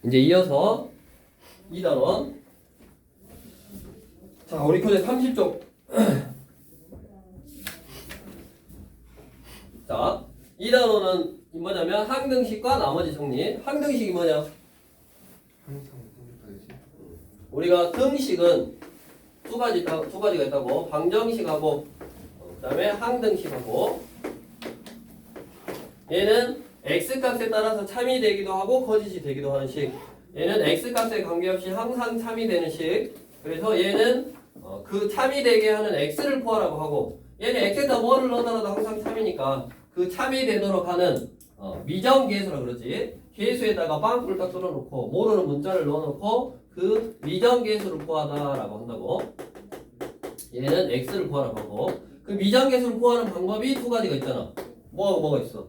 이제 이어서 2단원. 자, 우리 교재 30쪽. 자, 2단원은 뭐냐면 항등식과 나머지 정리. 항등식이 뭐냐? 우리가 등식은 두 가지가 있다고. 방정식하고 그다음에 항등식하고. 얘는 x값에 따라서 참이 되기도 하고 거짓이 되기도 하는 식. 얘는 x값에 관계없이 항상 참이 되는 식. 그래서 얘는 그 참이 되게 하는 x를 포함하라고 하고, 얘는 x에다 뭐를 넣어더라도 항상 참이니까 그 참이 되도록 하는 미정계수라 그러지. 계수에다가 빵꾸를 딱 뚫어놓고 모르는 문자를 넣어놓고 그 미정계수를 포함하다라고 한다고. 얘는 x를 포함하라고 하고, 그 미정계수를 포함하는 방법이 두 가지가 있잖아. 뭐가 있어?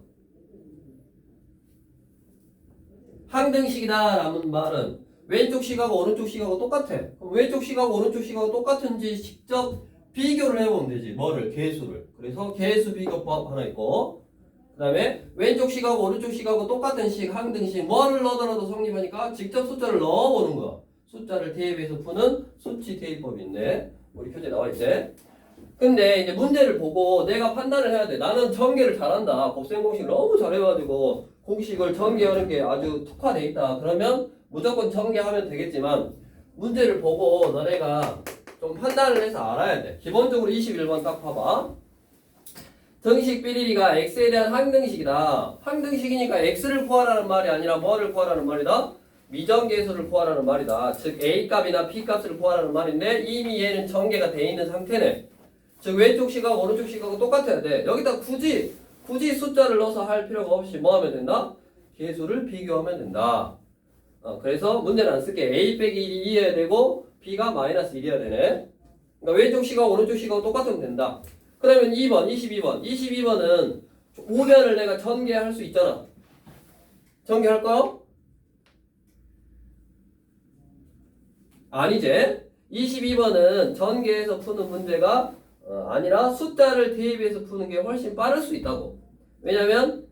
항등식이다라는 말은 왼쪽 식하고 오른쪽 식하고 똑같아. 그럼 왼쪽 식하고 오른쪽 식하고 똑같은지 직접 비교를 해보면 되지. 뭐를? 계수를. 그래서 계수 비교법 하나 있고, 그 다음에 왼쪽 식하고 오른쪽 식하고 똑같은 식, 항등식, 뭐를 넣어더라도 성립하니까 직접 숫자를 넣어보는 거야. 숫자를 대입해서 푸는 수치 대입법이 있네. 우리 교재에 나와있대. 근데 이제 문제를 보고 내가 판단을 해야 돼. 나는 전개를 잘한다. 곱셈 공식 너무 잘해가지고 공식을 전개하는 게 아주 특화돼 있다. 그러면 무조건 전개하면 되겠지만, 문제를 보고 너네가 좀 판단을 해서 알아야 돼. 기본적으로 21번 딱 봐봐. 등식 비리리가 x에 대한 항등식이다. 항등식이니까 x를 구하라는 말이 아니라 뭐를 구하라는 말이다? 미정계수를 구하라는 말이다. 즉 a값이나 b값을 구하라는 말인데 이미 얘는 전개가 돼 있는 상태네. 즉 왼쪽 식하고 오른쪽 식하고 똑같아야 돼. 여기다 굳이 숫자를 넣어서 할 필요가 없이 뭐 하면 된다? 계수를 비교하면 된다. 그래서 문제는 안 쓸게. a 빼기 1이 2여야 되고 b가 마이너스 1이어야 되네. 그러니까 왼쪽 식하고 오른쪽 식하고 똑같으면 된다. 그러면 2번, 22번. 22번은 우변을 내가 전개할 수 있잖아. 전개할까요? 아니지. 22번은 전개해서 푸는 문제가 아니라 숫자를 대입해서 푸는 게 훨씬 빠를 수 있다고. 왜냐면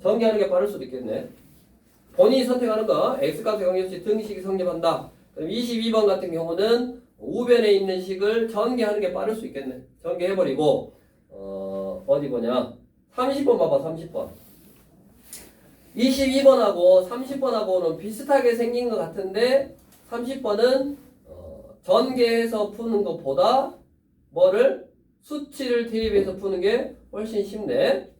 전개하는 게 빠를 수도 있겠네. 본인이 선택하는 거 x값에 관계없이 등식이 성립한다. 그럼 22번 같은 경우는 우변에 있는 식을 전개하는 게 빠를 수 있겠네. 전개해버리고 어디 보냐. 30번 봐봐. 30번. 22번하고 30번하고는 비슷하게 생긴 것 같은데 30번은 전개해서 푸는 것보다 뭐를? 수치를 대입해서 푸는 게 훨씬 쉽네.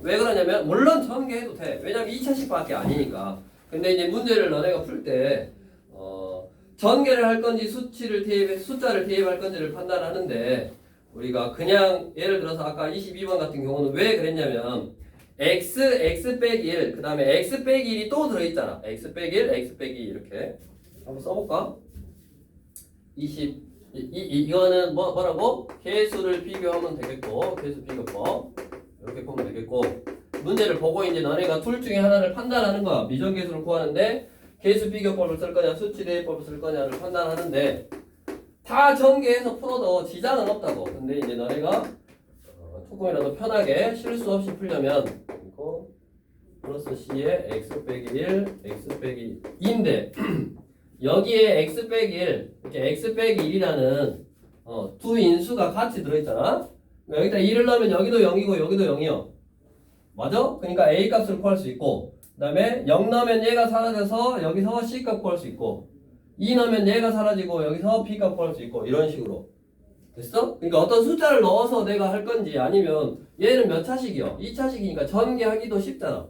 왜 그러냐면 물론 전개해도 돼. 왜냐면 2차식밖에 아니니까. 근데 이제 문제를 너네가 풀 때 전개를 할 건지 숫자를 대입할 건지를 판단하는데, 우리가 그냥 예를 들어서 아까 22번 같은 경우는 왜 그랬냐면 x 빼기 1, 그 다음에 x 빼기 1이 또 들어있잖아. x 빼기 1, x 빼기 2 이렇게 한번 써볼까? 이거는 뭐라고? 계수를 비교하면 되겠고, 계수 비교법 이렇게 보면 되겠고, 문제를 보고 이제 너네가 둘 중에 하나를 판단하는 거야. 미정계수를 구하는데 계수 비교법을 쓸 거냐 수치 대입법을 쓸 거냐를 판단하는데, 다 전개해서 풀어도 지장은 없다고. 근데 이제 너네가 조금이라도 편하게 실수 없이 풀려면 이거 플러스 c에 x 빼기 1, x 빼기 2인데 여기에 x 빼기 1, 이렇게 x 빼기 1이라는 두 인수가 같이 들어있잖아. 여기다 1을 넣으면 여기도 0이고 여기도 0이요. 맞아? 그러니까 a 값을 구할 수 있고, 그 다음에 0 넣으면 얘가 사라져서 여기서 c 값 구할 수 있고, 2 넣으면 얘가 사라지고 여기서 b 값 구할 수 있고, 이런 식으로. 됐어? 그러니까 어떤 숫자를 넣어서 내가 할 건지, 아니면 얘는 몇 차식이요? 2차식이니까 전개하기도 쉽잖아.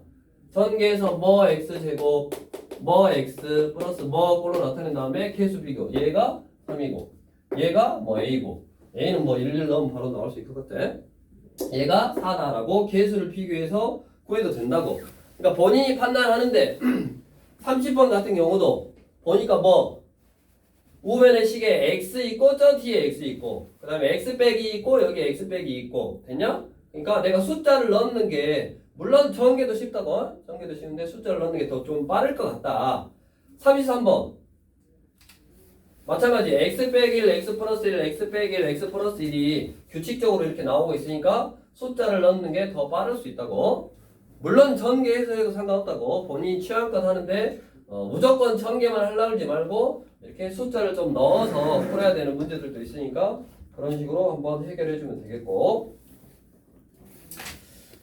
전개해서 뭐 x제곱 뭐 x 플러스 뭐 꼴로 나타낸 다음에 계수 비교. 얘가 3이고 얘가 뭐 a고, a는 뭐 1 넣으면 바로 나올 수 있을 것 같아. 얘가 4다라고 계수를 비교해서 구해도 된다고. 그러니까 본인이 판단하는데 30번 같은 경우도 보니까 뭐 우변의 식에 x 있고 저 뒤에 x 있고 그 다음에 x 빼기 있고 여기 x 빼기 있고, 됐냐? 그러니까 내가 숫자를 넣는 게 물론 전개도 쉽다고. 전개도 쉬운데 숫자를 넣는 게 더 좀 빠를 것 같다. 33번 마찬가지. x 빼기 1, x 플러스 1, x 빼기 1, x 플러스 1이 규칙적으로 이렇게 나오고 있으니까 숫자를 넣는 게 더 빠를 수 있다고. 물론 전개해서 해도 상관없다고 본인이 취향껏 하는데 무조건 전개만 하려고 하지 말고 이렇게 숫자를 좀 넣어서 풀어야 되는 문제들도 있으니까 그런 식으로 한번 해결해 주면 되겠고,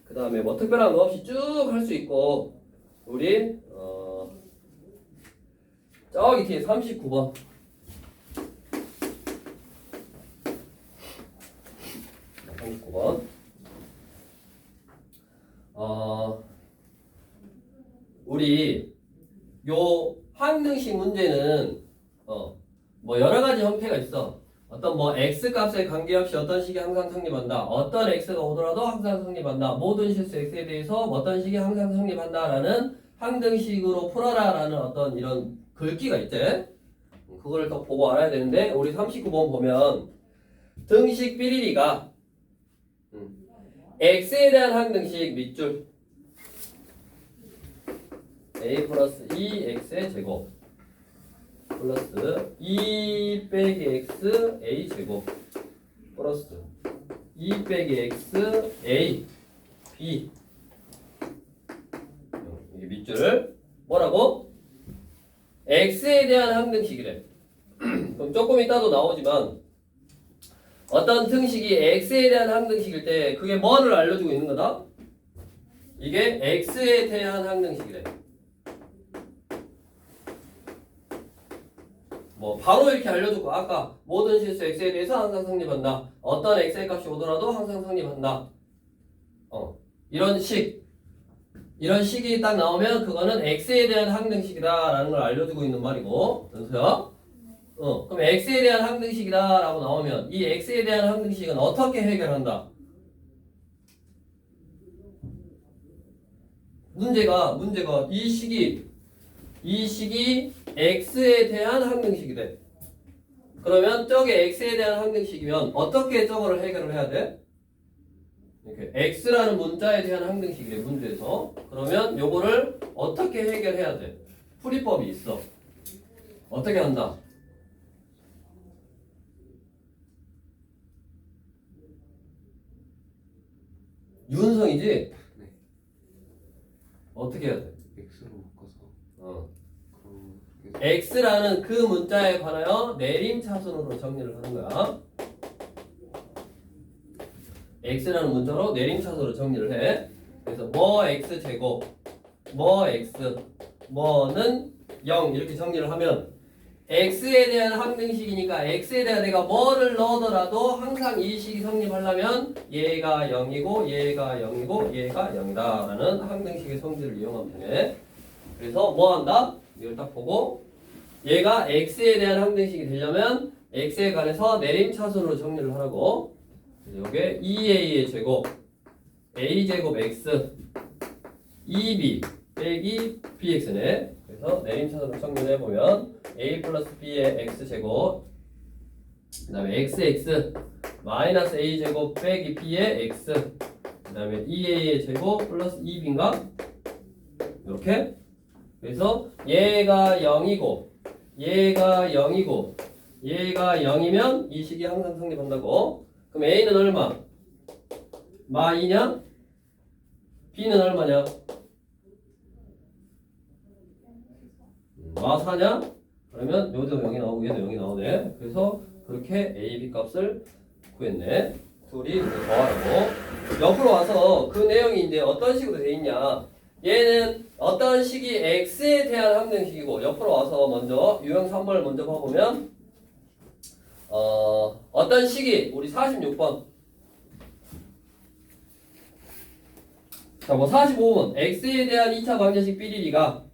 그 다음에 뭐 특별한 거 없이 쭉 할 수 있고, 우리 저기 뒤에 39번 우리 요 항등식 문제는 뭐 여러 가지 형태가 있어. 어떤 뭐 x 값에 관계없이 어떤 식이 항상 성립한다. 어떤 x가 오더라도 항상 성립한다. 모든 실수 x에 대해서 어떤 식이 항상 성립한다라는 항등식으로 풀어라라는 어떤 이런 글귀가 있지. 그걸 더 보고 알아야 되는데, 우리 39번 보면 등식 삐리리가 x에 대한 항등식 밑줄 a 플러스 2x의 제곱 플러스 2 빼기 x a 제곱 플러스 2 빼기 x a b, 이게 밑줄 뭐라고? x에 대한 항등식이래. 그럼 조금 이따도 나오지만 어떤 등식이 x에 대한 항등식일 때 그게 뭐를 알려주고 있는 거다? 이게 x에 대한 항등식이래. 뭐 바로 이렇게 알려주고, 아까 모든 실수 x에 대해서 항상 성립한다. 어떤 x의 값이 오더라도 항상 성립한다. 이런 식이 딱 나오면 그거는 x에 대한 항등식이다라는 걸 알려주고 있는 말이고, 연서야. 그럼 x에 대한 항등식이다라고 나오면 이 x에 대한 항등식은 어떻게 해결한다? 문제가 이 식이 x에 대한 항등식이래. 그러면 저게 x에 대한 항등식이면 어떻게 저거를 해결을 해야 돼? 이렇게 x라는 문자에 대한 항등식이래, 문제에서. 그러면 요거를 어떻게 해결해야 돼? 풀이법이 있어. 어떻게 한다? 유은성이지? 네. 어떻게 해야 돼? x로 바꿔서 x라는 그 문자에 관하여 내림차순으로 정리를 하는 거야. x라는 문자로 내림차순으로 정리를 해. 그래서 뭐 x제곱 뭐 x 뭐는 0 이렇게 정리를 하면 x에 대한 항등식이니까 x에 대한 내가 뭐를 넣어더라도 항상 이 식이 성립하려면 얘가 0이고 얘가 0이고 얘가 0이다 라는 항등식의 성질을 이용하면 돼. 그래서 뭐 한다? 이걸 딱 보고 얘가 x에 대한 항등식이 되려면 x에 관해서 내림차순으로 정리를 하라고. 이게 2a의 제곱 a제곱 x 2b 빼기 bx네. 그래서 내림차순으로 정리를 해보면 a 플러스 b의 x제곱 그 다음에 xx 마이너스 a제곱 빼기 b의 x 그 다음에 2a의 제곱 플러스 2b인가? 이렇게. 그래서 얘가 0이고 얘가 0이고 얘가 0이면 이 식이 항상 성립한다고. 그럼 a는 얼마? 마 2냐? b는 얼마냐? 마 4냐? 그러면 여기도 0이 나오고 얘도 0이 나오네. 그래서 그렇게 a, b 값을 구했네. 둘이 더하고 옆으로 와서 그 내용이 이제 어떤 식으로 돼 있냐. 얘는 어떤 식이 x에 대한 항등식이고, 옆으로 와서 먼저 유형 3번을 먼저 봐보면 어떤 식이 우리 46번 자, 뭐 45번 x에 대한 2차 방정식 삐리리가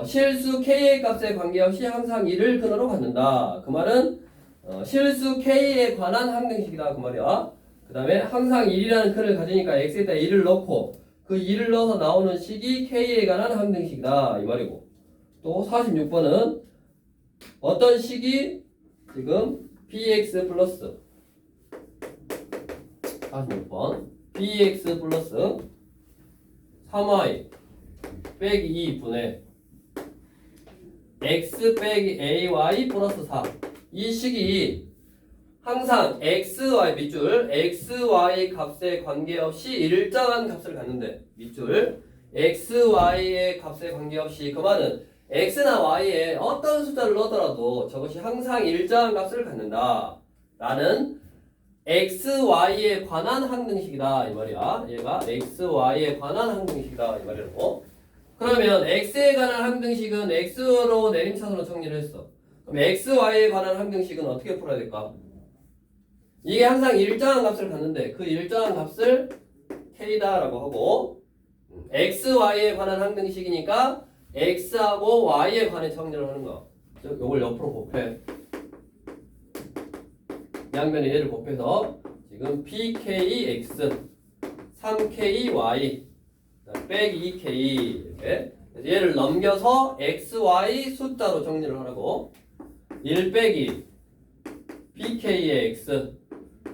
실수 k의 값에 관계없이 항상 1을 근으로 갖는다. 그 말은 실수 k에 관한 항등식이다 그 말이야. 그 다음에 항상 1이라는 근을 가지니까 x에다 1을 넣고 그 2를 넣어서 나오는 식이 k에 관한 항등식이다 이 말이고, 또 46번은 어떤 식이 지금 px 플러스 46번 px 플러스 3y 빼기 2분의 x 빼기 ay 플러스 4 이 식이 항상 xy 밑줄 xy 값에 관계없이 일정한 값을 갖는데 밑줄 xy의 값에 관계없이 그 말은 x나 y에 어떤 숫자를 넣더라도 저것이 항상 일정한 값을 갖는다 라는 xy에 관한 항등식이다 이 말이야. 얘가 xy에 관한 항등식이다 이 말이라고. 그러면 x에 관한 항등식은 x로 내림차순으로 정리를 했어. 그럼 xy에 관한 항등식은 어떻게 풀어야 될까? 이게 항상 일정한 값을 갖는데 그 일정한 값을 k다라고 하고 xy에 관한 항등식이니까 x하고 y에 관해 정리를 하는 거야. 요걸 옆으로 곱해. 양면에 얘를 곱해서 지금 pkx 3ky 빼기 2k 이렇게 그래서 얘를 넘겨서 xy 숫자로 정리를 하라고 1 빼기 pk의 x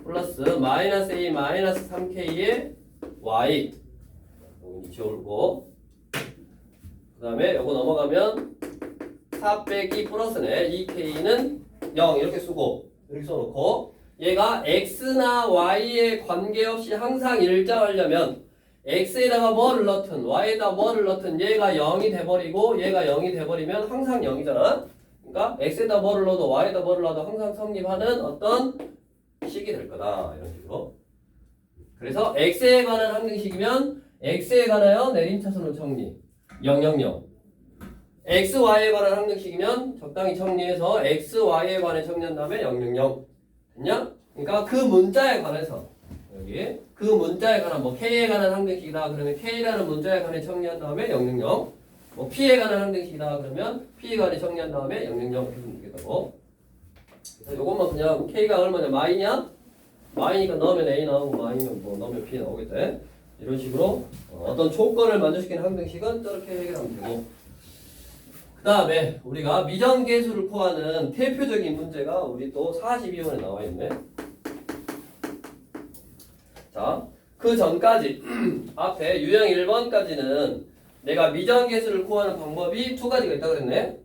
플러스 마이너스 a 마이너스 3k의 y 여기 지워놓고 그 다음에 요거 넘어가면 4 빼기 플러스네 2k는 0 이렇게 쓰고 이렇게 써놓고 얘가 x나 y에 관계없이 항상 일정하려면 x에다가 뭐를 넣든 y에다 뭐를 넣든 얘가 0이 돼버리고 얘가 0이 돼버리면 항상 0이잖아. 그러니까 x에다 뭐를 넣어도 y에다 뭐를 넣어도 항상 성립하는 어떤 식이 될 거다 이런 식으로. 그래서 x에 관한 항등식이면 x에 관하여 내림차순으로 정리 000 x, y에 관한 항등식이면 적당히 정리해서 x, y에 관해 정리한 다음에 000 됐냐? 그러니까 그 문자에 관해서 여기 그 문자에 관한 뭐 k에 관한 항등식이다 그러면 k라는 문자에 관해 정리한 다음에 000 뭐 p에 관한 항등식이다 그러면 p에 관해 정리한 다음에 000 이렇게 하면 되겠다고. 그래서 요것만 그냥 k가 얼마냐 마이냐? 마이니까 넣으면 a 나오고 마이면 뭐 넣으면 b 나오겠다. 이런 식으로 어떤 조건을 만족시키는 항등식은 저렇게 해결하면 되고 그 다음에 우리가 미정계수를 구하는 대표적인 문제가 우리 또 42번에 나와 있네. 자, 그 전까지 앞에 유형 1번까지는 내가 미정계수를 구하는 방법이 두 가지가 있다고 그랬네.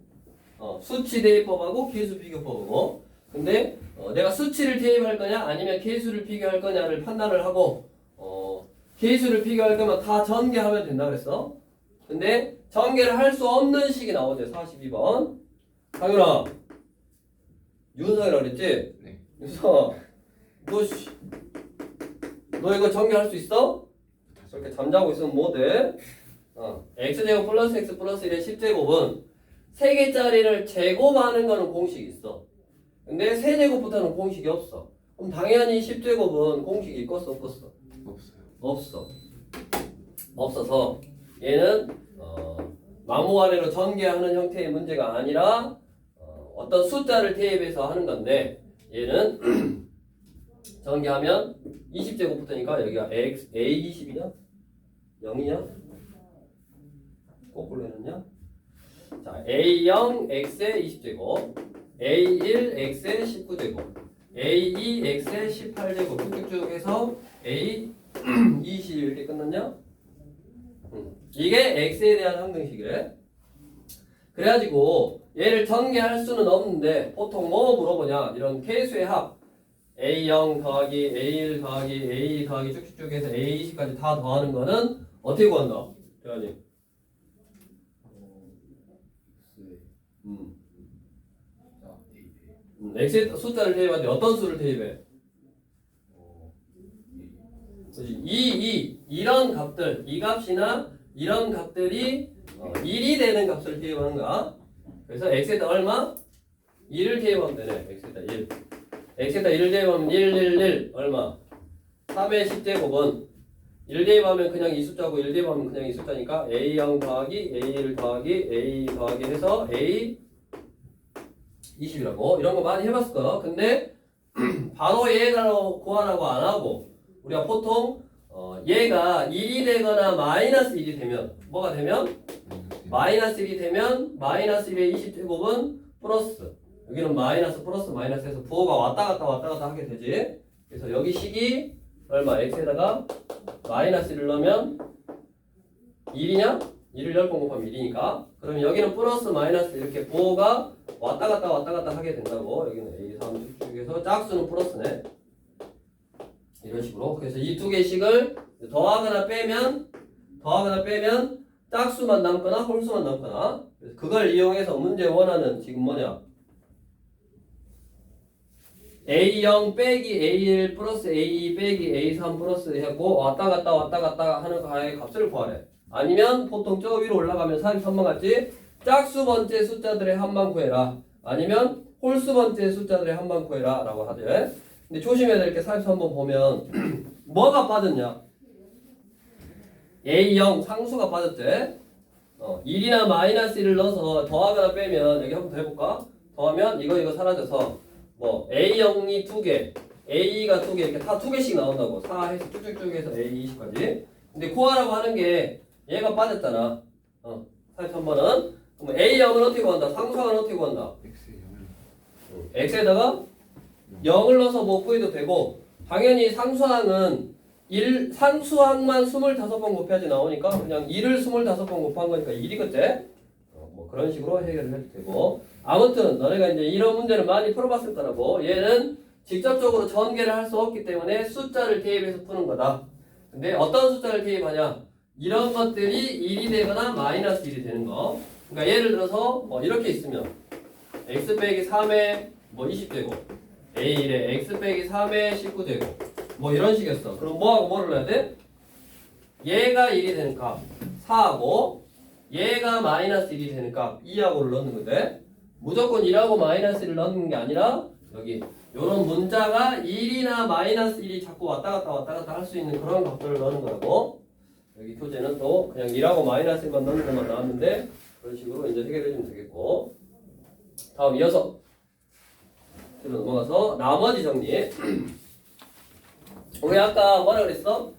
수치 대입법하고 계수 비교법이고. 근데 내가 수치를 대입할 거냐 아니면 계수를 비교할 거냐를 판단을 하고 계수를 비교할 거면 다 전개하면 된다 그랬어. 근데 전개를 할 수 없는 식이 나오죠. 42번. 강윤아. 윤성이라고 그랬지? 네. 윤성아. 너 이거 전개할 수 있어? 저렇게 잠자고 있으면 뭐 돼? x제곱 플러스 x 플러스 1의 10제곱은 3개짜리를 제곱하는 거는 공식이 있어. 근데 3제곱부터는 공식이 없어. 그럼 당연히 10제곱은 공식이 있겠어 없겠어? 없어요. 없어서 얘는 마모가내로 전개하는 형태의 문제가 아니라 어떤 숫자를 대입해서 하는 건데 얘는 전개하면 20제곱부터니까 여기가 A20이냐? 0이냐? 거꾸로 해놨냐? 자, A0 x의 20제곱 A1 x의 19제곱 A2 x의 18제곱 쭉쭉쭉 해서 A20 이렇게 끝났냐? 이게 x에 대한 항등식이래. 그래가지고 얘를 전개할 수는 없는데 보통 뭐 물어보냐 이런 계수의 합 A0 더하기 A1 더하기 A2 더하기 쭉쭉쭉 해서 A20까지 다 더하는 거는 어떻게 구한다? 대환이 x에 숫자를 대입하는데 어떤 수를 대입해? 이런 값들 이 값이나 이런 값들이 1이 되는 값을 대입하는 거야. 그래서 x에다 얼마? 1을 대입하면 되네. x에다 1. x에다 1을 대입하면 1 얼마? 3의 10제곱은 1 대입하면 그냥 이 숫자고 1 대입하면 그냥 이 숫자니까 a0 더하기 a1 더하기 a 더하기 해서 a 20이라고 이런 거 많이 해봤을 거야. 근데 바로 얘가로 구하라고 안 하고 우리가 보통 얘가 1이 되거나 마이너스 1이 되면 뭐가 되면? 마이너스 1이 되면 마이너스 1의 20제곱은 플러스 여기는 마이너스 플러스 마이너스 해서 부호가 왔다 갔다 하게 되지. 그래서 여기 식이 얼마? x에다가 마이너스 1을 넣으면 1이냐? 1을 10번 곱하면 1이니까 그러면 여기는 플러스 마이너스 이렇게 부호가 왔다 갔다 하게 된다고. 여기는 A3 쭉쭉 그래서 짝수는 플러스네. 이런 식으로. 그래서 이 두 개씩을 더하거나 빼면 짝수만 남거나 홀수만 남거나. 그래서 그걸 이용해서 문제 원하는 지금 뭐냐? A0 빼기 A1 플러스 A2 빼기 A3 플러스 해갖고 왔다 갔다 하는 거의 값을 구하래. 아니면 보통 저 위로 올라가면 43번 같지? 짝수 번째 숫자들의 합만 구해라. 아니면 홀수 번째 숫자들의 합만 구해라 라고 하죠. 근데 조심해야 될 게 43번 보면 뭐가 빠졌냐? A0 상수가 빠졌지? 1이나 마이너스 1을 넣어서 더하거나 빼면 여기 한번 더 해볼까? 더하면 이거 사라져서 뭐 A0이 2개, A2가 2개 이렇게 다 2개씩 나온다고. 4 해서 쭉쭉쭉 해서 A20까지. 근데 구하라고 하는 게 얘가 빠졌잖아. 43번은 그럼 A0은 어떻게 구한다? 상수항은 어떻게 구한다? X에다가 0을 넣어서 뭐 구해도 되고 당연히 상수항은 상수항만 25번 곱해야지 나오니까 그냥 1을 25번 곱한 거니까 1이겠지? 뭐 그런 식으로 해결을 해도 되고 아무튼 너네가 이제 이런 문제를 많이 풀어봤을 거라고. 얘는 직접적으로 전개를 할 수 없기 때문에 숫자를 대입해서 푸는 거다. 근데 어떤 숫자를 대입하냐? 이런 것들이 1이 되거나 마이너스 1이 되는 거. 그러니까 예를 들어서 뭐 이렇게 있으면 x 빼기 3에 뭐 20 되고 a1에 x 빼기 3에 19 되고 뭐 이런 식이었어. 그럼 뭐하고 뭐를 넣어야 돼? 얘가 1이 되는 값 4하고 얘가 마이너스 1이 되는 값 2하고를 넣는 건데 무조건 1하고 마이너스 1을 넣는 게 아니라 여기 요런 문자가 1이나 마이너스 1이 자꾸 왔다 갔다 할 수 있는 그런 값들을 넣는 거라고. 여기 교재는 또 그냥 1하고 마이너스 1만 넣는 것만 나왔는데 그런 식으로 이제 해결해 주면 되겠고. 다음 이어서 뒤로 넘어가서 나머지 정리. 우리 아까 뭐라 그랬어?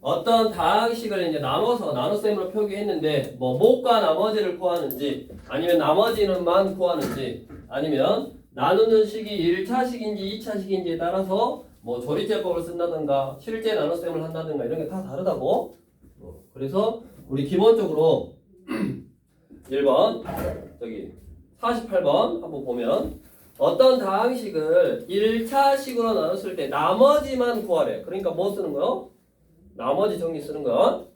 어떤 다항식을 이제 나눠서 나눗셈으로 표기했는데 뭐 목과 나머지를 구하는지 아니면 나머지는만 구하는지 아니면 나누는 식이 1차식인지 2차식인지에 따라서 뭐 조리제법을 쓴다든가 실제 나눗셈을 한다든가 이런 게 다 다르다고. 그래서 우리 기본적으로 1번 저기 48번 한번 보면 어떤 다항식을 1차식으로 나눴을 때 나머지만 구하래. 그러니까 뭐 쓰는 거요? 나머지 정리 쓰는 거.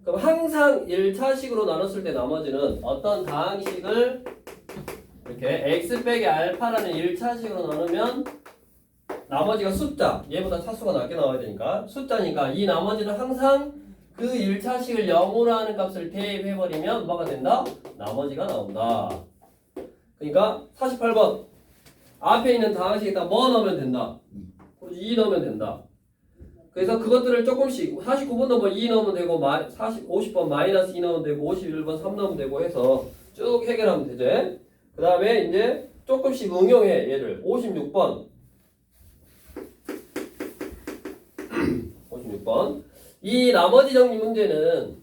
그럼 항상 1차식으로 나눴을 때 나머지는 어떤 다항식을 이렇게 x 빼기 알파라는 1차식으로 나누면 나머지가 숫자, 얘보다 차수가 낮게 나와야 되니까 숫자니까 이 나머지는 항상 그 1차식을 0으로 하는 값을 대입해버리면 뭐가 된다? 나머지가 나온다. 그러니까 48번 앞에 있는 다항식에다 뭐 넣으면 된다? 2 넣으면 된다. 그래서 그것들을 조금씩 49번도 뭐 2 넣으면 되고 50번 마이너스 2 넣으면 되고 51번 3 넣으면 되고 해서 쭉 해결하면 되지. 그 다음에 이제 조금씩 응용해. 얘를 56번 56번 이 나머지 정리 문제는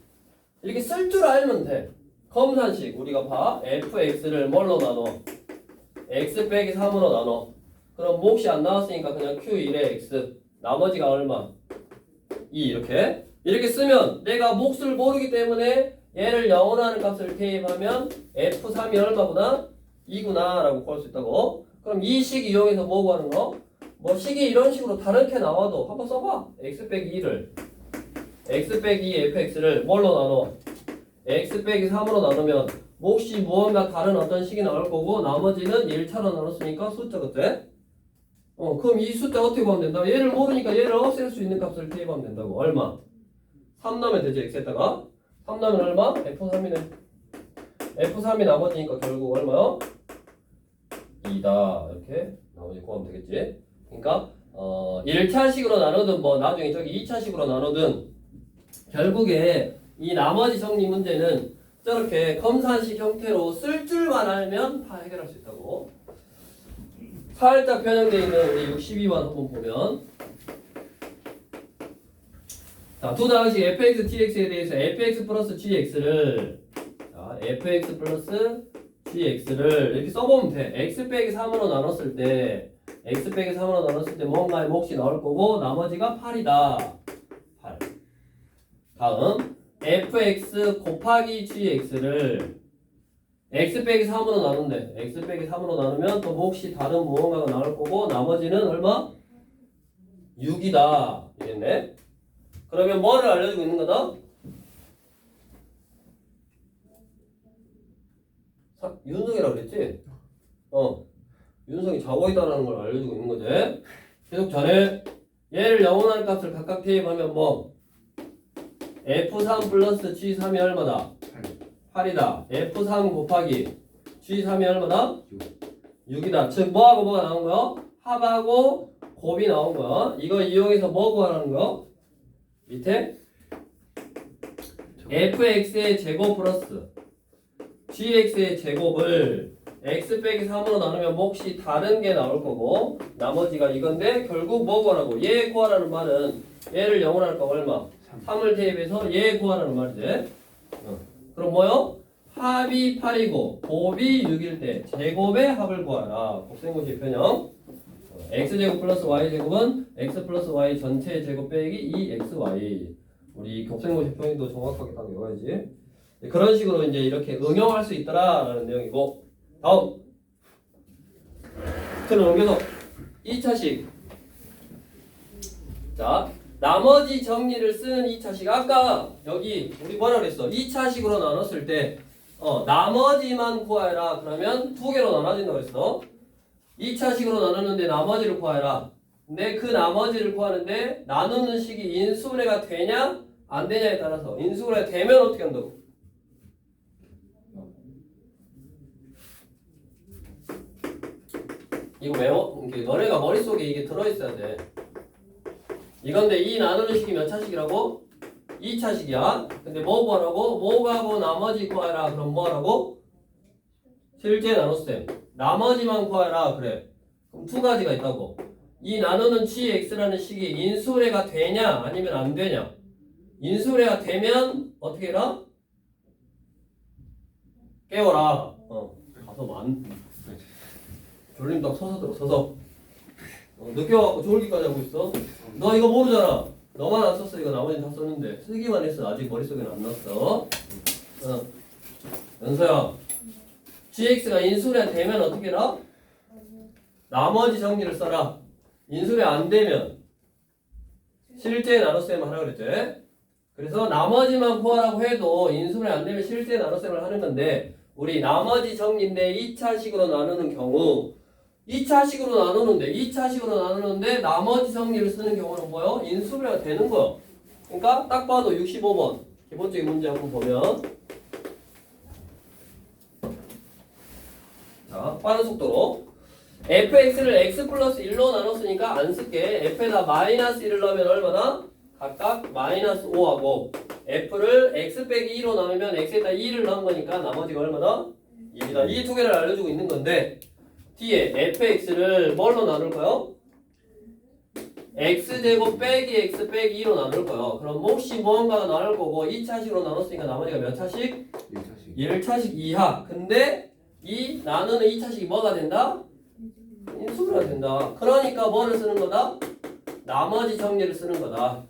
이렇게 쓸 줄 알면 돼. 검산식 우리가 봐. fx를 뭘로 나눠? x 빼기 3으로 나눠. 그럼 몫이 안 나왔으니까 그냥 q1에 x 나머지가 얼마? 2 이렇게 쓰면 내가 몫을 모르기 때문에 얘를 0으로 하는 값을 대입하면 f3이 얼마구나? 2구나 라고 구할 수 있다고. 그럼 이 식 이용해서 뭐 구하는 거? 뭐 식이 이런 식으로 다르게 나와도 한번 써봐. x 빼기 2를 x 빼기 2 fx를 뭘로 나눠? x 빼기 3으로 나누면 몫이 무언가 다른 어떤 식이 나올 거고 나머지는 1차로 나눴으니까 숫자가 돼? 그럼 이 숫자 어떻게 구하면 된다? 얘를 모르니까 얘를 없앨 수 있는 값을 대입하면 된다고. 얼마? 3 넣으면 되지. x에다가 3 넣으면 얼마? f3이네. f3이 나머지니까 결국 얼마요? 2다. 이렇게 나머지 구하면 되겠지. 그러니까 1차식으로 나누든 뭐 나중에 저기 2차식으로 나누든 결국에 이 나머지 정리 문제는 저렇게 검산식 형태로 쓸 줄만 알면 다 해결할 수 있다고. 살짝 변형되어 있는 우리 62번 한번 보면 자, 두 다항식 fx, gx에 대해서 fx 플러스 gx를 fx 플러스 gx를 이렇게 써보면 돼. x 빼기 3으로 나눴을 때 x 빼기 3으로 나눴을 때 뭔가의 몫이 나올 거고 나머지가 8이다. 8. 다음 fx 곱하기 gx를 x 빼기 3으로 나눈대. x 빼기 3으로 나누면 또 몫이 다른 무언가가 나올 거고 나머지는 얼마? 6이다. 이랬네. 그러면 뭐를 알려주고 있는 거다? 윤성이라고 그랬지? 윤성이 자고 있다는 걸 알려주고 있는 거지. 계속 잘해. 얘를 영원한 값을 각각 대입하면 뭐? F3 플러스 G3이 얼마다? 8이다. F3 곱하기 G3이 얼마다? 6이다. 즉 뭐하고 뭐가 나온 거야? 합하고 곱이 나온 거야. 이거 이용해서 뭐 구하라는 거야? 밑에 fx의 제곱 플러스 gx의 제곱을 x 빼기 3으로 나누면 몫이 다른 게 나올 거고 나머지가 이건데 결국 뭐 구하라고? 얘 구하라는 말은 얘를 0으로 할까 얼마? 3을 대입해서 얘 구하라는 말이지. 그럼 뭐요? 합이 8이고 곱이 6일 때 제곱의 합을 구하라. 곱셈공식 변형. x제곱 플러스 y제곱은 x 플러스 y 전체 제곱 빼기 2xy. 우리 곱셈공식 표현도 정확하게 딱 외워야지. 그런 식으로 이제 이렇게 응용할 수 있더라라는 내용이고 다음 그럼 옮겨서 2차식. 자 나머지 정리를 쓰는 2차식. 아까 여기 우리 뭐라 그랬어? 2차식으로 나눴을 때 나머지만 구하라. 그러면 두 개로 나눠진다고 그랬어. 2차식으로 나누는데 나머지를 구하라. 근데 그 나머지를 구하는데 나누는 식이 인수분해가 되냐 안 되냐에 따라서 인수분해가 되면 어떻게 한다고? 이거 외워? 너네가 머릿속에 이게 들어있어야 돼. 이건데 이 나누는 식이 몇 차식이라고? 2차식이야. 근데 뭐 구하라고? 뭐하고 나머지 구하라. 그럼 뭐하라고? 실제 나눗셈. 나머지만 구하라. 그래. 그럼 두 가지가 있다고. 이 나누는 gx라는 식이 인수분해가 되냐 아니면 안 되냐. 인수분해가 되면 어떻게 해라? 깨워라. 가서 졸림 딱 서서 들어. 서서. 늦게 와갖고 졸기까지 하고 있어. 너 이거 모르잖아. 너만 안 썼어. 이거 나머지는 다 썼는데 쓰기만 했어. 아직 머릿속에는 안 났어. 연서야 gx가 인수분해 되면 어떻게 해라? 나머지 정리를 써라. 인수분해 안 되면 실제 나눗셈 하라 그랬지. 그래서 나머지만 구하라고 해도 인수분해 안 되면 실제 나눗셈을 하는 건데 우리 나머지 정리인데 2차식으로 나누는 경우 2차식으로 나누는데 나머지 정리를 쓰는 경우는 뭐요? 인수분해가 되는 거요. 그러니까 딱 봐도 65번 기본적인 문제 한번 보면 자 빠른 속도로 fx를 x 플러스 1로 나눴으니까 안 쓸게. f에다 마이너스 1을 넣으면 얼마나? 각각 마이너스 5하고 f를 x 빼기 2로 나누면 x에다 2를 넣은 거니까 나머지가 얼마나? 1이다. 이 두 개를 알려주고 있는 건데 뒤에 fx를 뭘로 나눌까요? x제곱 빼기 x 빼기 2로 나눌 거예요. 그럼 몫이 무언가가 나눌 거고 2차식으로 나눴으니까 나머지가 몇 차식? 1차식 1차식 이하. 근데 이 나누는 2차식이 뭐가 된다? 인수분해가 된다. 그러니까 뭐를 쓰는 거다? 나머지 정리를 쓰는 거다.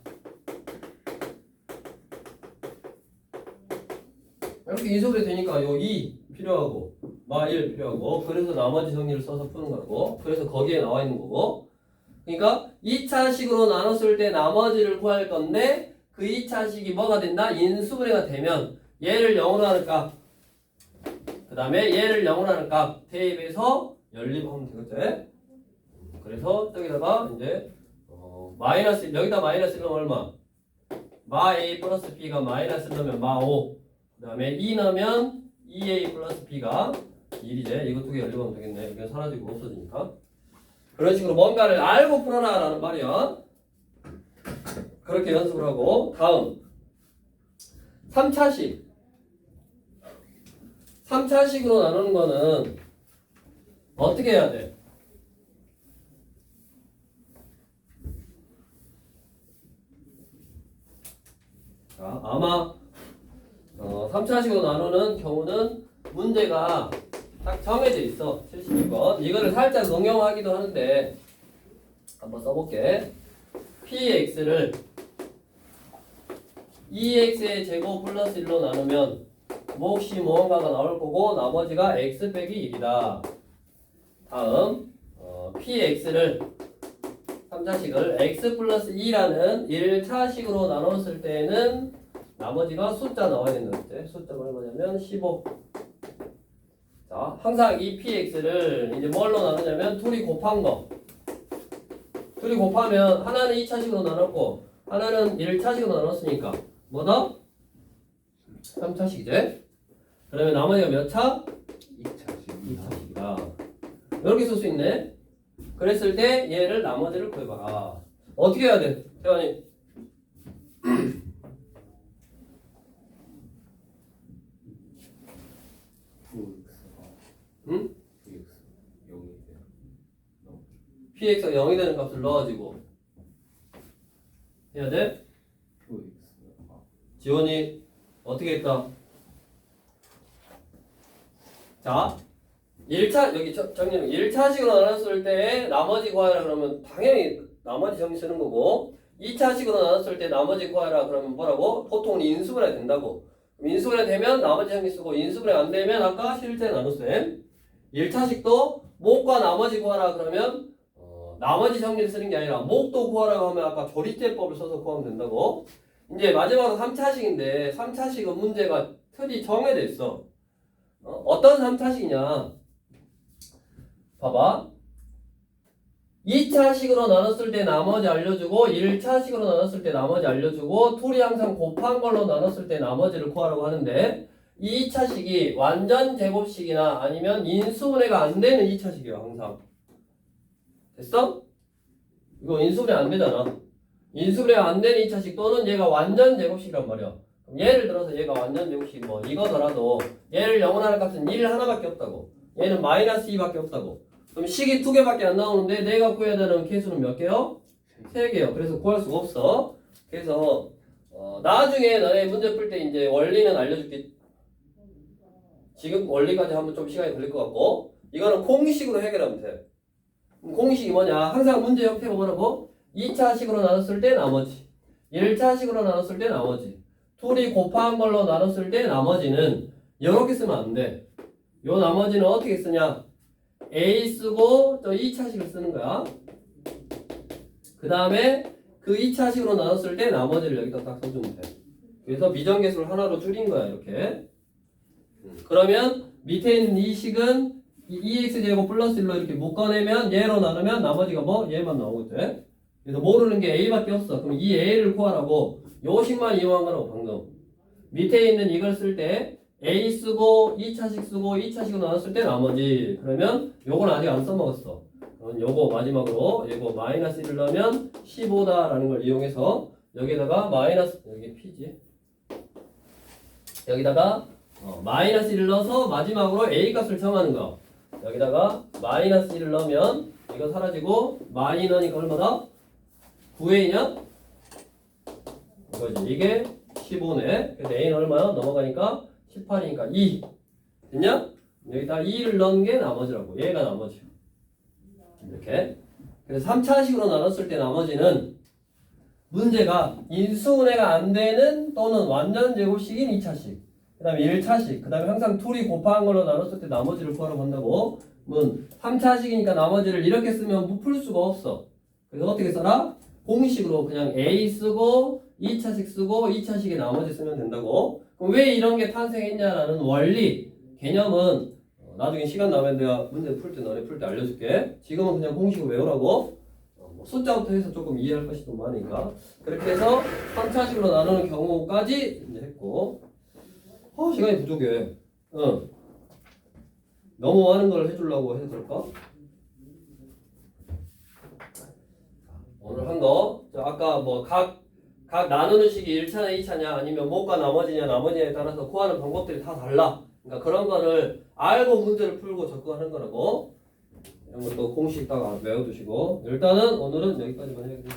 이렇게 인수분해 되니까 요 2 필요하고 마 1 필요하고 그래서 나머지 정리를 써서 푸는 거고 그래서 거기에 나와 있는 거고 그러니까 2차식으로 나눴을 때 나머지를 구할 건데 그 2차식이 뭐가 된다? 인수분해가 되면 얘를 0으로 하는 값 그 다음에 얘를 0으로 하는 값 대입해서 연립하면 되겠지? 그래서 여기다가 이제 마이너스 여기다 마이너스 넣으면 얼마? 마 a 플러스 b가 마이너스 넣으면 마 5 그 다음에 2 넣으면 2a 플러스 b가 1이제 이거 두 개 연립하면 되겠네. 이게 사라지고 없어지니까 그런 식으로 뭔가를 알고 풀어라 라는 말이야. 그렇게 연습을 하고 다음 3차식으로 나누는 거는 어떻게 해야 돼? 자, 아마 3차식으로 나누는 경우는 문제가 딱 정해져 있어. 72번. 이거를 살짝 응용하기도 하는데 한번 써볼게. px를 2x의 제곱 플러스 1로 나누면 몫이 무언가가 나올 거고 나머지가 x 빼기 1이다. 다음 px를 3차식을 x 플러스 2라는 1차식으로 나눴을 때는 나머지가 숫자 나와야 된다는데 숫자가 얼마냐면 15. 자, 항상 이 px를 이제 뭘로 나누냐면 둘이 곱한 거. 둘이 곱하면 하나는 2차식으로 나눴고 하나는 1차식으로 나눴으니까 뭐다? 3차식이지? 그러면 나머지가 몇 차? 2차식. 2차식이다. 이렇게 쓸 수 있네. 그랬을 때 얘를 나머지를 구해봐라. 어떻게 해야 돼? 태환이. 응? px가 0이 되는 값을 넣어주고 해야 돼? 지원이 어떻게 했다? 자, 1차 여기 정리 1차식으로 나눴을 때 나머지 구하라 그러면 당연히 나머지 정리 쓰는 거고 2차식으로 나눴을 때 나머지 구하라 그러면 뭐라고? 보통은 인수분해 된다고. 인수분해 되면 나머지 정리 쓰고 인수분해 안 되면 아까 실제 나눗셈 1차식도 목과 나머지 구하라 그러면 나머지 정리를 쓰는 게 아니라 목도 구하라고 하면 아까 조리제법을 써서 구하면 된다고. 이제 마지막으로 3차식인데 3차식은 문제가 틀이 정해져 있어. 어떤 3차식이냐? 봐봐. 2차식으로 나눴을 때 나머지 알려주고 1차식으로 나눴을 때 나머지 알려주고 둘이 항상 곱한 걸로 나눴을 때 나머지를 구하라고 하는데 2차식이 완전 제곱식이나 아니면 인수분해가 안 되는 2차식이에요. 항상. 됐어? 이거 인수분해 안 되잖아. 인수분해가 안 되는 2차식 또는 얘가 완전 제곱식이란 말이야. 그럼 예를 들어서 얘가 완전 제곱식 뭐 이거더라도 얘를 영원하는 값은 1 하나밖에 없다고. 얘는 마이너스 2밖에 없다고. 그럼 식이 2개밖에 안 나오는데 내가 구해야 되는 개수는 몇 개요? 3개요. 그래서 구할 수가 없어. 그래서 나중에 너네 문제 풀 때 이제 원리는 알려줄게. 지금 원리까지 하면 좀 시간이 걸릴 것 같고 이거는 공식으로 해결하면 돼. 공식이 뭐냐? 항상 문제 형태가 뭐라고? 2차식으로 나눴을 때 나머지 1차식으로 나눴을 때 나머지 둘이 곱한 걸로 나눴을 때 나머지는 이렇게 쓰면 안 돼. 요 나머지는 어떻게 쓰냐? A 쓰고 또 2차식을 쓰는 거야. 그 다음에 그 2차식으로 나눴을 때 나머지를 여기다 딱 써주면 돼. 그래서 미정계수를 하나로 줄인 거야. 이렇게. 그러면 밑에 있는 이 식은 2x제곱 플러스 1로 이렇게 묶어내면 얘로 나누면 나머지가 뭐? 얘만 나오겠지. 그래서 모르는 게 a밖에 없어. 그럼 이 a를 구하라고 요 식만 이용한 거라고 방금. 밑에 있는 이걸 쓸 때 a 쓰고 2차식 쓰고 2차식으로 나눴을 때 나머지. 그러면 요건 아직 안 써먹었어. 그럼 요거 마지막으로 이거 마이너스 1을 넣으면 15다라는 걸 이용해서 여기다가 마이너스 여기 p지. 여기다가 마이너스 1을 넣어서 마지막으로 a 값을 정하는 거. 여기다가 마이너스 1을 넣으면 이거 사라지고 많이 넣으니까 얼마다? 9a냐? 이거지. 이게 15네. 그래서 a는 얼마야? 넘어가니까 18이니까 2. 됐냐? 여기다 2를 넣은 게 나머지라고. 얘가 나머지. 이렇게. 그래서 3차식으로 나눴을 때 나머지는 문제가 인수분해가 안 되는 또는 완전 제곱식인 2차식. 그 다음에 1차식. 그 다음에 항상 둘이 곱한 걸로 나눴을 때 나머지를 구하라고 한다고. 그러면 3차식이니까 나머지를 이렇게 쓰면 풀 수가 없어. 그래서 어떻게 써라? 공식으로 그냥 A 쓰고 2차식 쓰고 2차식에 나머지 쓰면 된다고. 그럼 왜 이런 게 탄생했냐라는 원리, 개념은 나중에 시간 나면 내가 문제 풀 때 너네 풀 때 알려줄게. 지금은 그냥 공식을 외우라고. 숫자부터 해서 조금 이해할 것이 좀 많으니까. 그렇게 해서 3차식으로 나누는 경우까지 이제 했고. 시간이 부족해. 너무 많은 걸 해주려고 해도 될까? 오늘 한 거. 아까 뭐 각 나누는 식이 1차냐 2차냐 아니면 뭐가 나머지냐 나머지냐에 따라서 구하는 방법들이 다 달라. 그러니까 그런 거를 알고 문제를 풀고 접근하는 거라고. 이런 것도 공식 딱 외워두시고 일단은 오늘은 여기까지만 해야겠습니다.